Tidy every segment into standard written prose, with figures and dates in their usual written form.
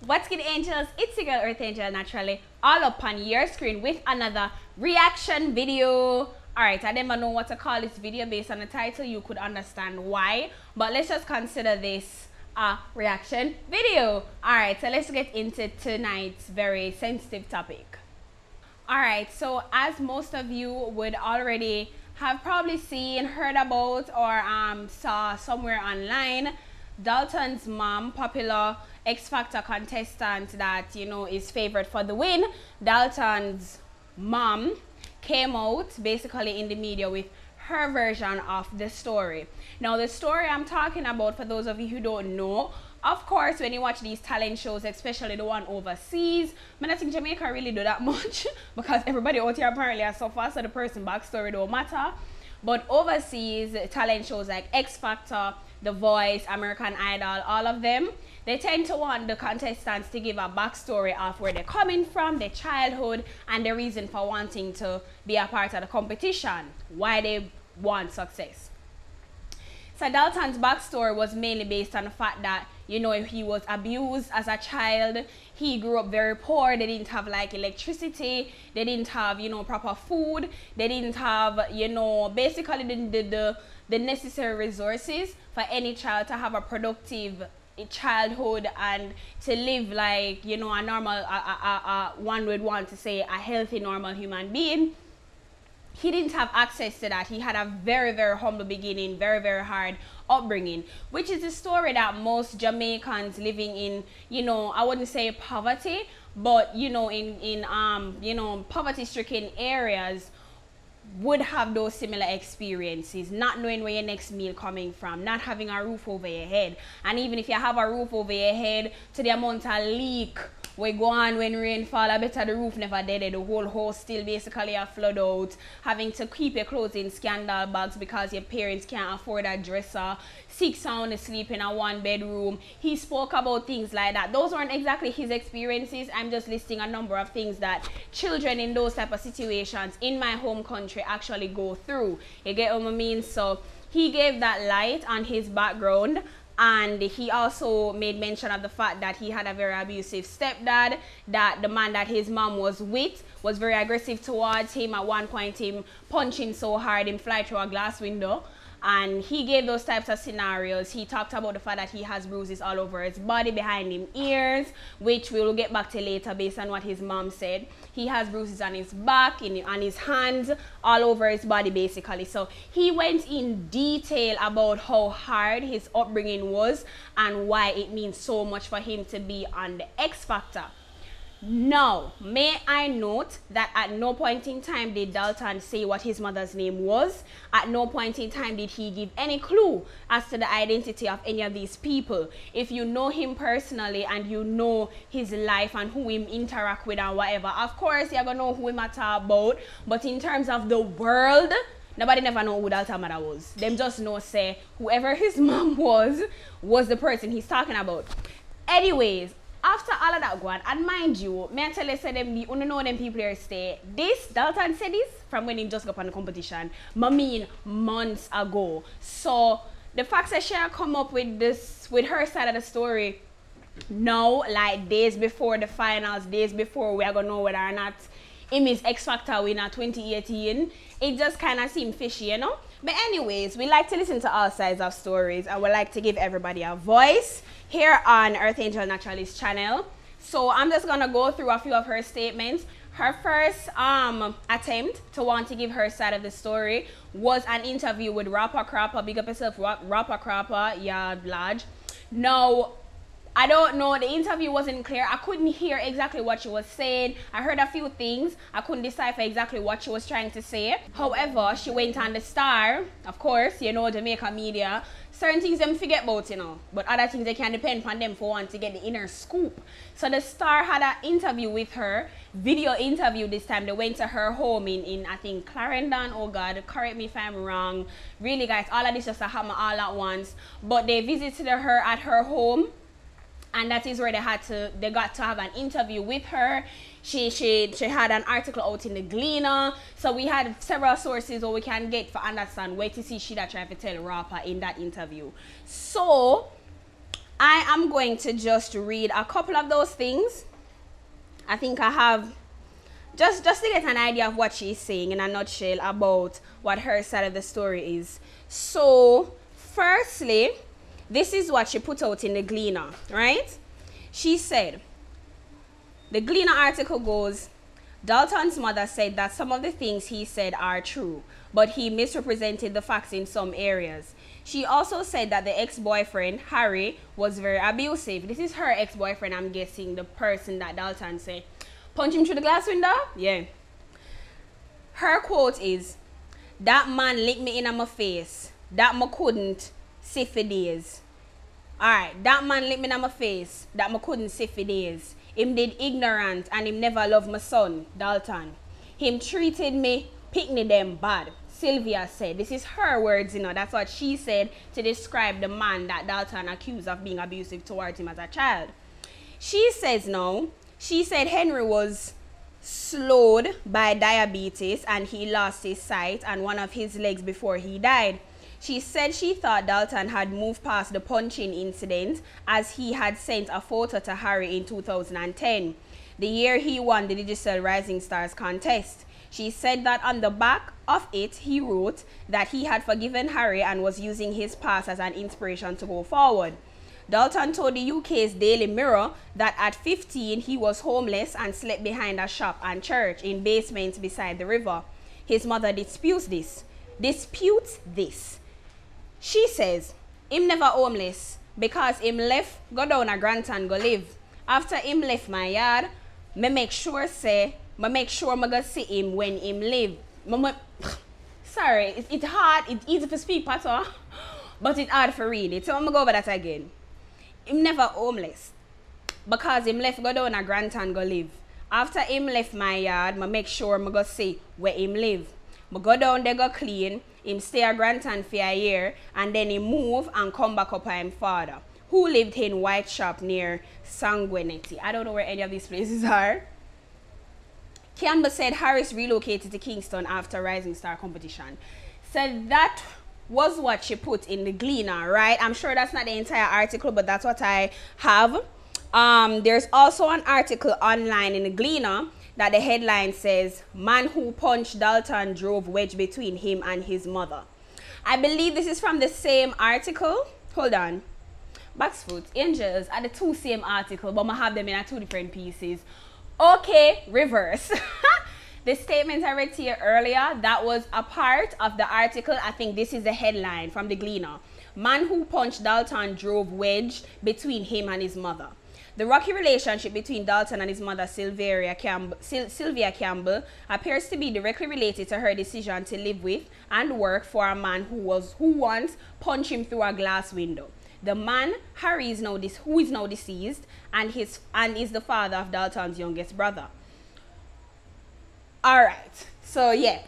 What's good, angels? It's your girl EarthAngel naturally, all up on your screen with another reaction video. Alright, I never know what to call this video based on the title. You could understand why, but let's just consider this a reaction video. Alright, so let's get into tonight's very sensitive topic. Alright, so as most of you would already have probably seen, heard about, or saw somewhere online, Dalton's mom, popular X Factor contestant that is favored for the win, Dalton's mom came out basically in the media with her version of the story. Now, the story I'm talking about, for those of you who don't know, of course, when you watch these talent shows, especially the one overseas, I don't think Jamaica really do that much because everybody out here apparently has suffered, so the person backstory don't matter. But overseas talent shows like X Factor, The Voice, American Idol, all of them, they tend to want the contestants to give a backstory of where they're coming from, their childhood, and the reason for wanting to be a part of the competition, why they want success. So Dalton's backstory was mainly based on the fact that, he was abused as a child. He grew up very poor. They didn't have like electricity. They didn't have, proper food. They didn't have, basically the necessary resources for any child to have a productive childhood and to live like, a normal, one would want to say a healthy, normal human being. He didn't have access to that. He had a very, very humble beginning, very, very hard upbringing, which is a story that most Jamaicans living in, I wouldn't say poverty, but, in poverty-stricken areas would have those similar experiences, not knowing where your next meal coming from, not having a roof over your head. And even if you have a roof over your head, to the amount of leak we go on when rain fall, I better the roof never dead, the whole house still basically a flood out, having to keep your clothes in scandal bags because your parents can't afford a dresser, 6 sound asleep in a 1-bedroom. He spoke about things like that. Those weren't exactly his experiences. I'm just listing a number of things that children in those type of situations in my home country actually go through. You get what I mean? So he gave that light on his background. And he also made mention of the fact that he had a very abusive stepdad, that the man that his mom was with was very aggressive towards him. At one point, him punching so hard, him fly through a glass window. And he gave those types of scenarios. He talked about the fact that he has bruises all over his body, behind his ears, which we will get back to later based on what his mom said. He has bruises on his back, on his hands, all over his body basically. So he went in detail about how hard his upbringing was and why it means so much for him to be on the X Factor. Now, may I note that at no point in time did Dalton say what his mother's name was. At no point in time did he give any clue as to the identity of any of these people. If you know him personally and you know his life and who him interact with and whatever, of course you're going to know who him talk about. But in terms of the world, nobody never know who Dalton's mother was. Them just know, say, whoever his mom was the person he's talking about. Anyways, after all of that going, and mind you, may I tell you, say them, you know them people here stay. This, Dalton said this from when he just got on the competition, I mean months ago. So the fact that she come up with this, with her side of the story now, like days before the finals, days before we are gonna know whether or not him is X Factor winner 2018, it just kind of seemed fishy, But anyways, we like to listen to all sides of stories and we like to give everybody a voice here on EarthAngel Naturally's channel. So I'm just gonna go through a few of her statements. Her first attempt to want to give her side of the story was an interview with Rapper Crapper. Big up yourself, Rapper Crapper, yeah, large. Now, I don't know, the interview wasn't clear. I couldn't hear exactly what she was saying. I heard a few things. I couldn't decipher exactly what she was trying to say. However, she went on the Star. Of course, Jamaica media. Certain things them forget about, but other things they can depend on them for one to get the inner scoop. So the Star had an interview with her, video interview this time. They went to her home in I think Clarendon. Oh God, correct me if I'm wrong. Really guys, all of this just happened all at once. But they visited her at her home. And that is where they got to have an interview with her. She had an article out in the Gleaner. So we had several sources where we can get to understand where to see she that tried to tell Rapper in that interview. So I am going to just read a couple of those things. I think I have, just to get an idea of what she's saying in a nutshell about what her side of the story is. So, firstly, this is what she put out in the Gleaner, right? She said, the Gleaner article goes, Dalton's mother said that some of the things he said are true, but he misrepresented the facts in some areas. She also said that the ex-boyfriend, Harry, was very abusive. This is her ex-boyfriend, I'm guessing, the person that Dalton said. Punch him through the glass window? Yeah. Her quote is, that man licked me in my face. That I couldn't see for days. Alright, that man licked me in my face. That I couldn't see for days. Him did ignorant and him never loved my son, Dalton. Him treated me, picnic them bad. Sylvia said, this is her words, you know, that's what she said to describe the man that Dalton accused of being abusive towards him as a child. She says no, she said Henry was slowed by diabetes and he lost his sight and one of his legs before he died. She said she thought Dalton had moved past the punching incident as he had sent a photo to Harry in 2010, the year he won the Digital Rising Stars contest. She said that on the back of it, he wrote that he had forgiven Harry and was using his past as an inspiration to go forward. Dalton told the UK's Daily Mirror that at 15, he was homeless and slept behind a shop and church in basements beside the river. His mother disputes this. She says, him never homeless because him left, go down a Granton, go live. After him left my yard, me make sure I go see him when him live. Sorry, it's hard, it's easy to speak, Pato, but it's hard for read it. So I'm going to go over that again. Him never homeless because him left, go down a Granton, go live. After him left my yard, I make sure I go see where him live. I go down there, go clean, him stay a Granton for a year, and then he move and come back up to him father, who lived in White Shop near Sanguinetti. I don't know where any of these places are. Campbell said Harris relocated to Kingston after Rising Star competition. So that was what she put in the Gleaner, right? I'm sure that's not the entire article, but that's what I have. There's also an article online in the Gleaner that the headline says, man who punched Dalton drove wedge between him and his mother. I believe this is from the same article. Hold on. Backsfoot, Angels are the two same article, but I have them in two different pieces. Okay, reverse. The statement I read to you earlier, that was a part of the article. I think this is the headline from the Gleaner. Man who punched Dalton drove wedge between him and his mother. The rocky relationship between Dalton and his mother, Sylvia Campbell, appears to be directly related to her decision to live with and work for a man who once punched him through a glass window. The man, Harry, who is now deceased, and is the father of Dalton's youngest brother. Alright, so yeah,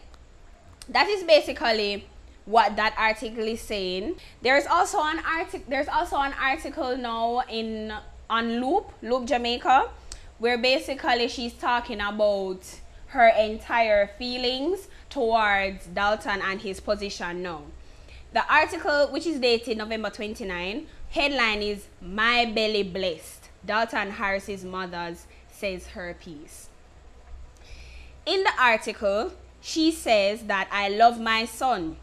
that is basically what that article is saying. There's also an article now on Loop Jamaica, where basically she's talking about her entire feelings towards Dalton and his position now. The article, which is dated November 29, headline is My Belly Blessed. Dalton Harris's mother says her piece. In the article, she says that I love my son.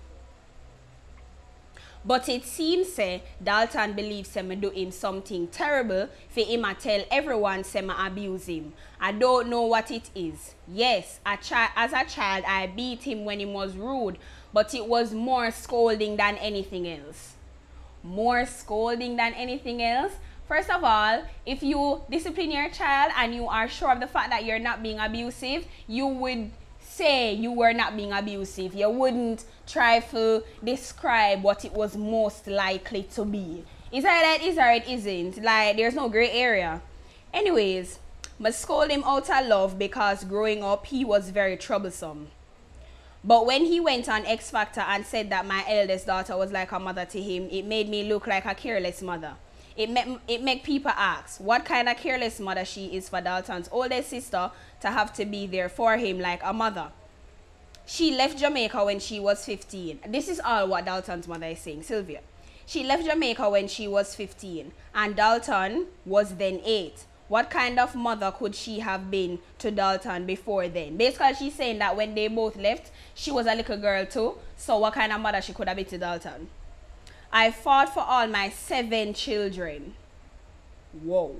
But it seems Dalton believes me do him something terrible for him to tell everyone me abuse him. I don't know what it is. Yes, as a child I beat him when he was rude, but it was more scolding than anything else. More scolding than anything else? First of all, if you discipline your child and you are sure of the fact that you're not being abusive, you would say you were not being abusive. You wouldn't try to describe what it was most likely to be. Is that it is or it isn't? Like, there's no gray area. Anyways, I scold him out of love because growing up he was very troublesome. But when he went on X Factor and said that my eldest daughter was like a mother to him, it made me look like a careless mother. It make people ask what kind of careless mother she is for Dalton's oldest sister to have to be there for him like a mother. She left Jamaica when she was 15. This is all what Dalton's mother is saying, Sylvia. She left Jamaica when she was 15 and Dalton was then 8. What kind of mother could she have been to Dalton before then? Basically, she's saying that when they both left, she was a little girl too. So what kind of mother she could have been to Dalton? I fought for all my 7 children. Whoa.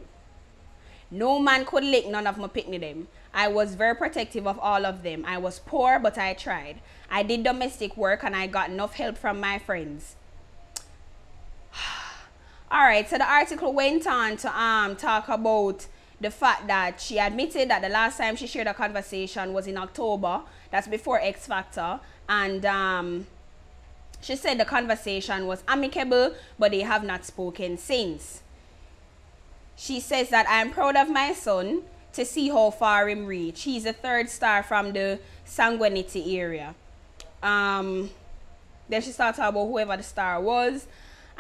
No man could lick none of my picnic them. I was very protective of all of them. I was poor, but I tried. I did domestic work and I got enough help from my friends. Alright, so the article went on to talk about the fact that she admitted that the last time she shared a conversation was in October. That's before X Factor. And she said the conversation was amicable, but they have not spoken since. She says that I am proud of my son to see how far him reach. He's a 3rd star from the Sanguinity area. Then she started about whoever the star was.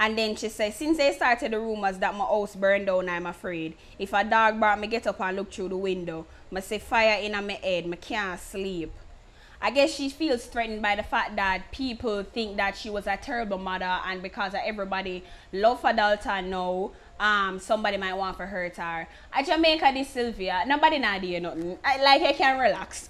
And then she says, since they started the rumors that my house burned down, I'm afraid. If a dog bark, me get up and look through the window. I see fire in my head, I can't sleep. I guess she feels threatened by the fact that people think that she was a terrible mother, and because of everybody love for Dalton now, somebody might want to hurt her. At Jamaica, this Sylvia, nobody not do nothing. Like, you can relax.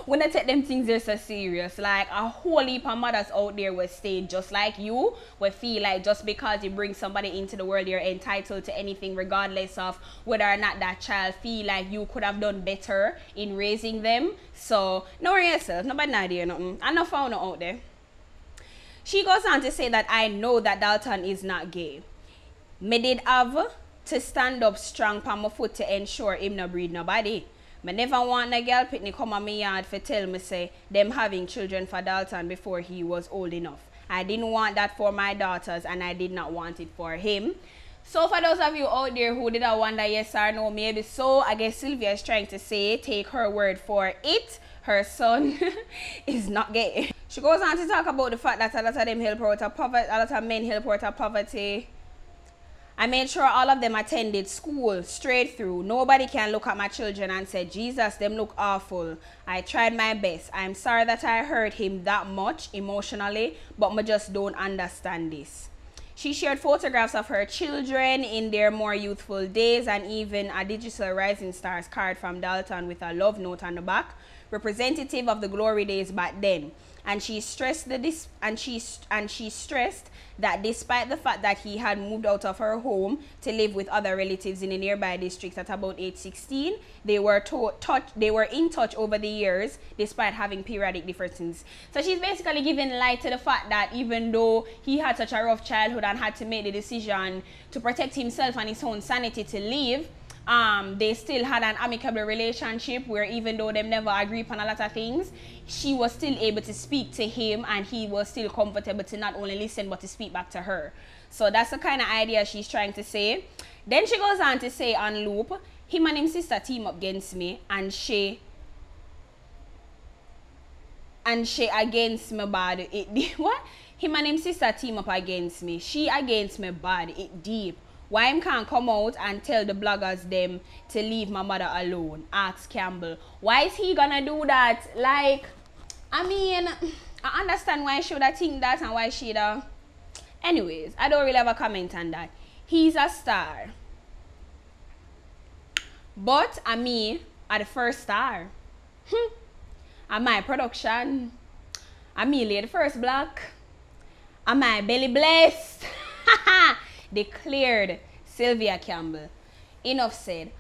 When I take them things they're so serious, like a whole heap of mothers out there will stay just like you, will feel like just because you bring somebody into the world, you're entitled to anything regardless of whether or not that child feel like you could have done better in raising them. So, don't worry yourself, nobody not do nothing. I know found out there. She goes on to say that I know that Dalton is not gay. Me did have to stand up strong on my foot to ensure him no breed nobody. I never want a girl picnic come on my yard for tell me say them having children for Dalton before he was old enough. I didn't want that for my daughters and I did not want it for him. So for those of you out there who did not wonder yes or no, maybe so, I guess Sylvia is trying to say, take her word for it, her son is not gay. She goes on to talk about the fact that a lot of them help her out of poverty, a lot of men help her out of poverty. I made sure all of them attended school straight through. Nobody can look at my children and say, Jesus, them look awful. I tried my best. I'm sorry that I hurt him that much emotionally, but I just don't understand this. She shared photographs of her children in their more youthful days and even a digital Rising Stars card from Dalton with a love note on the back, representative of the glory days back then. And she stressed that despite the fact that he had moved out of her home to live with other relatives in a nearby district at about age 16, they were in touch over the years despite having periodic differences. So she's basically giving light to the fact that even though he had such a rough childhood and had to make the decision to protect himself and his own sanity to leave, they still had an amicable relationship where even though they never agreed on a lot of things, she was still able to speak to him and he was still comfortable to not only listen but to speak back to her. So that's the kind of idea she's trying to say. Then she goes on to say on loop, him and his sister team up against me and she against me bad. What? Him and his sister team up against me. She against me bad. It deep. Why him can't come out and tell the bloggers them to leave my mother alone? Ask Campbell. Why is he gonna do that? Like, I mean, I understand why she would think that and why she'd anyways, I don't really have a comment on that. He's a star. But me are the first star. And my production. I'm me the first block. And my belly blessed. Declared Sylvia Campbell. Enough said.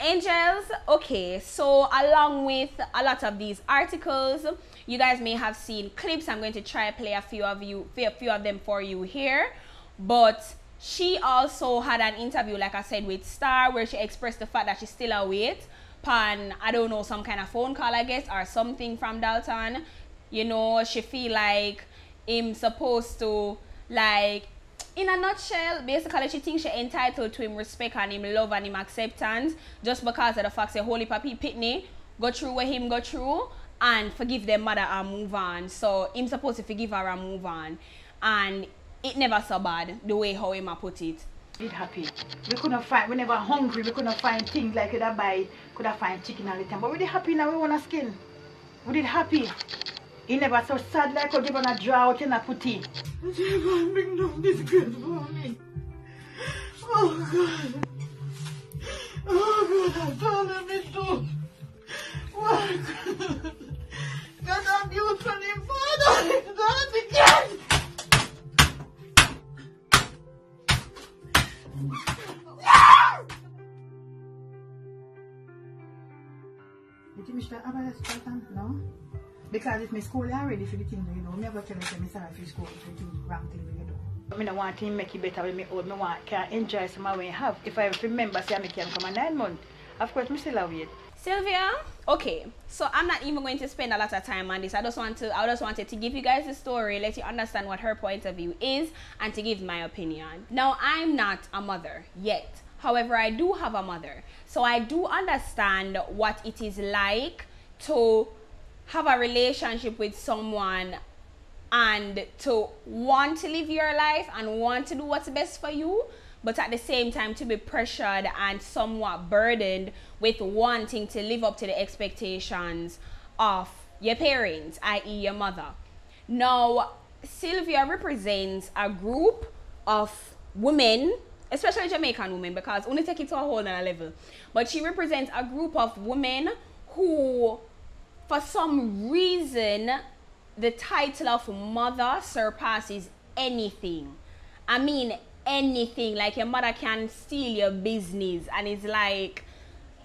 Angels, okay, so along with a lot of these articles, you guys may have seen clips. I'm going to try to play a few of them for you here. But she also had an interview, like I said, with Star, where she expressed the fact that she's still await pan, I don't know, some kind of phone call, I guess, or something from Dalton. You know, she feel like him supposed to, like, in a nutshell, basically she thinks she's entitled to him respect and him love and him acceptance just because of the fact that holy papi pitney go through what him go through and forgive their mother and move on. So him supposed to forgive her and move on. And it never so bad the way how him put it. We happy. We couldn't find, we never hungry, we couldn't find things like we could buy, could find chicken all the time. But we did happy now, we want a skin. We did happy. He never so sad like how you're gonna draw out in a putty. But you're gonna bring down this good for me. Oh God. Oh God, I'm telling me so. What? God, I'm abused from him, Father. Don't begin. You think I should have a Dalton? No? Because if my school are ready for the thing, you know, me never tell me sorry for school for the wrong thing you do. I don't want to make it better with me old. I want to enjoy some of what I have. If I remember, say I can come 9 months. Of course, I still have it. Sylvia, okay, so I'm not even going to spend a lot of time on this. I just wanted to give you guys the story, let you understand what her point of view is, and to give my opinion. Now, I'm not a mother yet. However, I do have a mother. So I do understand what it is like to have a relationship with someone and to want to live your life and want to do what's best for you, but at the same time to be pressured and somewhat burdened with wanting to live up to the expectations of your parents, i.e. your mother. Now, Sylvia represents a group of women, especially Jamaican women, because only take it to a whole other level. But she represents a group of women who, for some reason, the title of mother surpasses anything. I mean, anything. Like your mother can steal your business, and it's like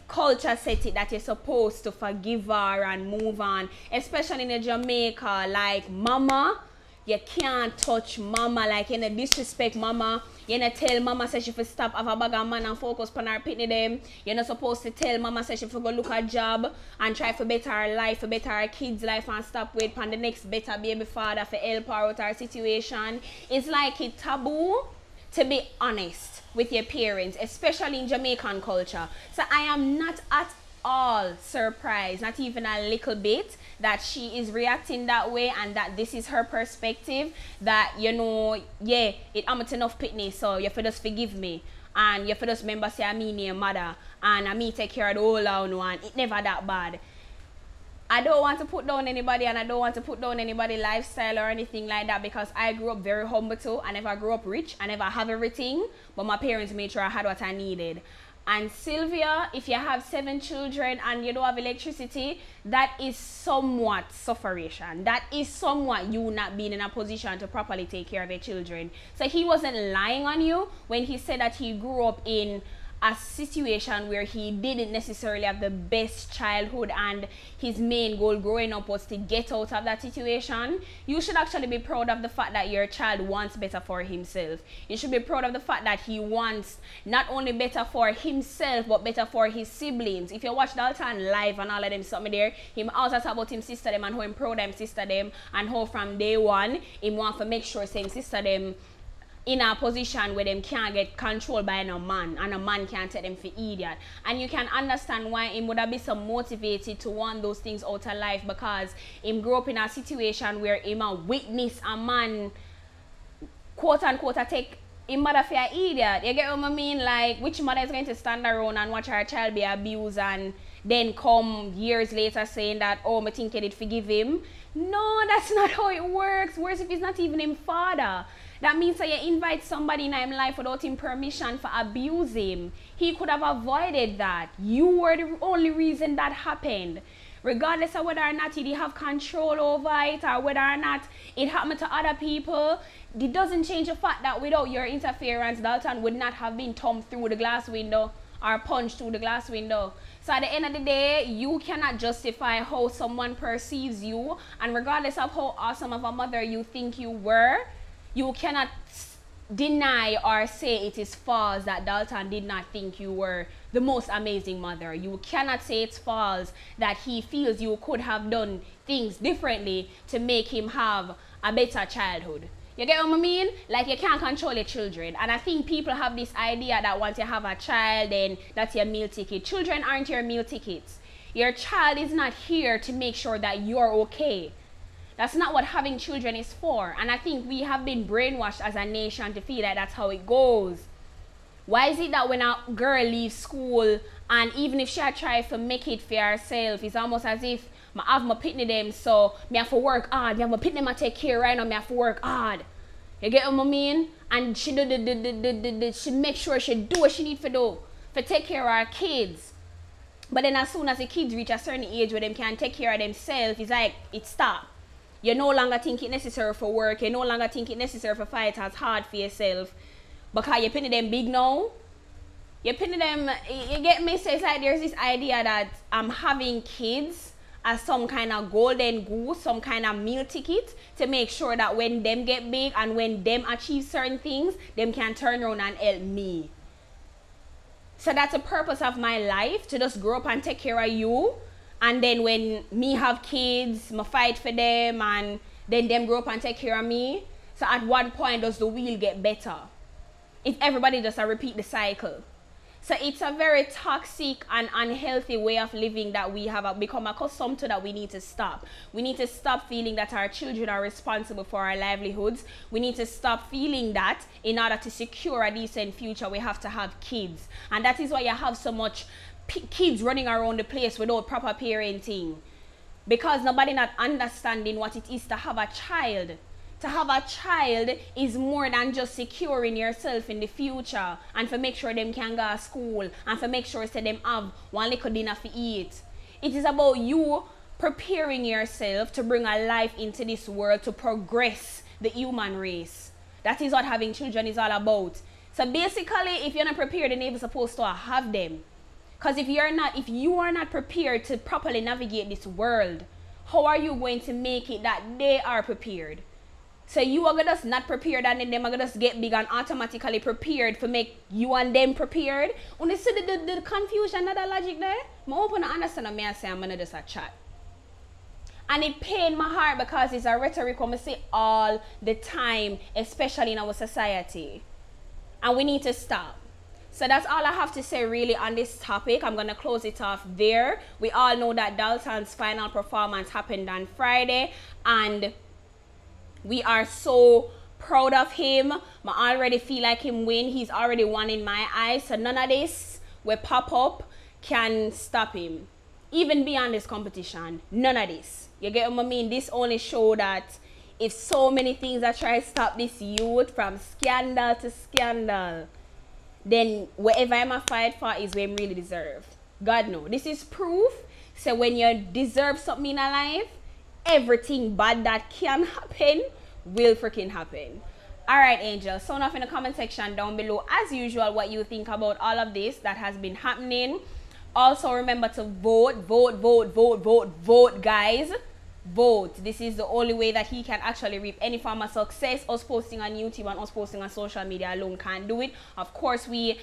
culture set it that you're supposed to forgive her and move on. Especially in Jamaica, like mama, you can't touch mama. Like you know, disrespect mama. You know, tell mama say she for stop have a bag of man and focus on her pitney them. You're not supposed to tell mama say she for go look a job and try for better her life, for better her kids' life, and stop wait for the next better baby father for help her out her situation. It's like it's taboo to be honest with your parents, especially in Jamaican culture. So I am not at all surprised, not even a little bit, that she is reacting that way and that this is her perspective, that, you know, yeah, it am enough pitney, so you for just forgive me. And you for just remember say I mean your mother and I me take care of the whole one. It never that bad. I don't want to put down anybody, and I don't want to put down anybody's lifestyle or anything like that, because I grew up very humble too. I never grew up rich. I never have everything, but my parents made sure I had what I needed. And Sylvia, if you have 7 children and you don't have electricity, that is somewhat sufferation. That is somewhat you not being in a position to properly take care of your children. So he wasn't lying on you when he said that he grew up in a situation where he didn't necessarily have the best childhood and his main goal growing up was to get out of that situation. You should actually be proud of the fact that your child wants better for himself. You should be proud of the fact that he wants not only better for himself but better for his siblings. If you watch Dalton live and all of them something there, him also talk about him sister them and how him proud of him sister them, and how from day one him want to make sure same sister them in a position where them can't get controlled by no man, and a man can't take them for idiot. And you can understand why him would have been so motivated to want those things out of life, because him grew up in a situation where him a witness a man quote unquote take him mother for an idiot. You get what I mean? Like, which mother is going to stand around and watch her child be abused and then come years later saying that, oh, I think I did forgive him? No, that's not how it works. Worse if he's not even him father. That means that you invite somebody in his life without him permission for abuse him. He could have avoided that. You were the only reason that happened. Regardless of whether or not he did have control over it or whether or not it happened to other people, it doesn't change the fact that without your interference, Dalton would not have been thumped through the glass window or punched through the glass window. So at the end of the day, you cannot justify how someone perceives you, and regardless of how awesome of a mother you think you were, you cannot deny or say it is false that Dalton did not think you were the most amazing mother. You cannot say it's false that he feels you could have done things differently to make him have a better childhood. You get what I mean? Like, you can't control your children. And I think people have this idea that once you have a child, then that's your meal ticket. Children aren't your meal tickets. Your child is not here to make sure that you're okay. That's not what having children is for. And I think we have been brainwashed as a nation to feel like that's how it goes. Why is it that when a girl leaves school, and even if she tries to make it for herself, it's almost as if I have my pitney them, so me have to work hard. Me have my pitney them I take care right now, me have to work hard. You get what I mean? And she she make sure she do what she need to do for take care of her kids. But then as soon as the kids reach a certain age where they can take care of themselves, it's like it stop. You no longer think it necessary for work, you no longer think it necessary for fight as hard for yourself. Because you're pinning them big now. You're pinning them, you get me? So it's like there's this idea that I'm having kids as some kind of golden goose, some kind of meal ticket to make sure that when them get big and when them achieve certain things, them can turn around and help me. So that's the purpose of my life, to just grow up and take care of you. And then when me have kids, I fight for them, and then them grow up and take care of me. So at one point does the wheel get better? If everybody just repeat the cycle. So it's a very toxic and unhealthy way of living that we have become accustomed to, that we need to stop. We need to stop feeling that our children are responsible for our livelihoods. We need to stop feeling that in order to secure a decent future, we have to have kids. And that is why you have so much kids running around the place without proper parenting. Because nobody not understanding what it is to have a child. To have a child is more than just securing yourself in the future and for make sure them can go to school and for make sure so them have one little dinner to eat. It is about you preparing yourself to bring a life into this world to progress the human race. That is what having children is all about. So basically, if you're not prepared, then you're supposed to have them. Because if you are not prepared to properly navigate this world, how are you going to make it that they are prepared? So you are just not prepared, and then them are just get big and automatically prepared for make you and them prepared. When you see the confusion, not the logic there, I open to understand what I say, I'm gonna just a chat. And it pains my heart because it's a rhetoric we say all the time, especially in our society. And we need to stop. So that's all I have to say really on this topic. I'm going to close it off there. We all know that Dalton's final performance happened on Friday, and we are so proud of him. I already feel like him win. He's already won in my eyes. So none of this will pop up can stop him. Even beyond this competition, none of this. You get what I mean? This only show that if so many things are trying to stop this youth from scandal to scandal, then whatever I'm a fight for is what I really deserve. God knows. This is proof. So when you deserve something in a life, everything bad that can happen will freaking happen. Alright, angels, sound off in the comment section down below as usual what you think about all of this that has been happening. Also remember to vote, guys. Vote. This is the only way that he can actually reap any form of success. Us posting on YouTube and us posting on social media alone can't do it. Of course we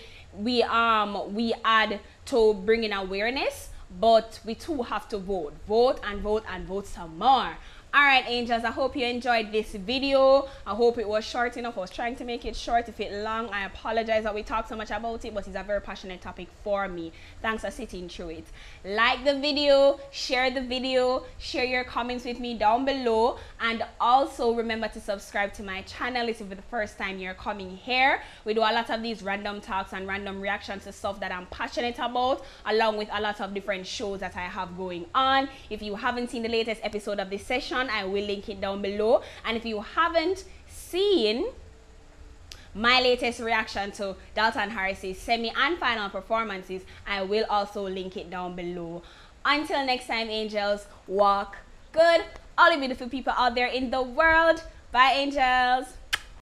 add to bringing awareness, but we too have to vote. Vote and vote and vote some more. Alright, angels, I hope you enjoyed this video. I hope it was short enough. I was trying to make it short. If it's long, I apologize that we talked so much about it, but it's a very passionate topic for me. Thanks for sitting through it. Like the video, share your comments with me down below, and also remember to subscribe to my channel if it's the first time you're coming here. We do a lot of these random talks and random reactions to stuff that I'm passionate about, along with a lot of different shows that I have going on. If you haven't seen the latest episode of this session, I will link it down below. And if you haven't seen my latest reaction to Dalton Harris's semi and final performances, I will also link it down below. Until next time, angels, walk good. All the beautiful people out there in the world. Bye, angels.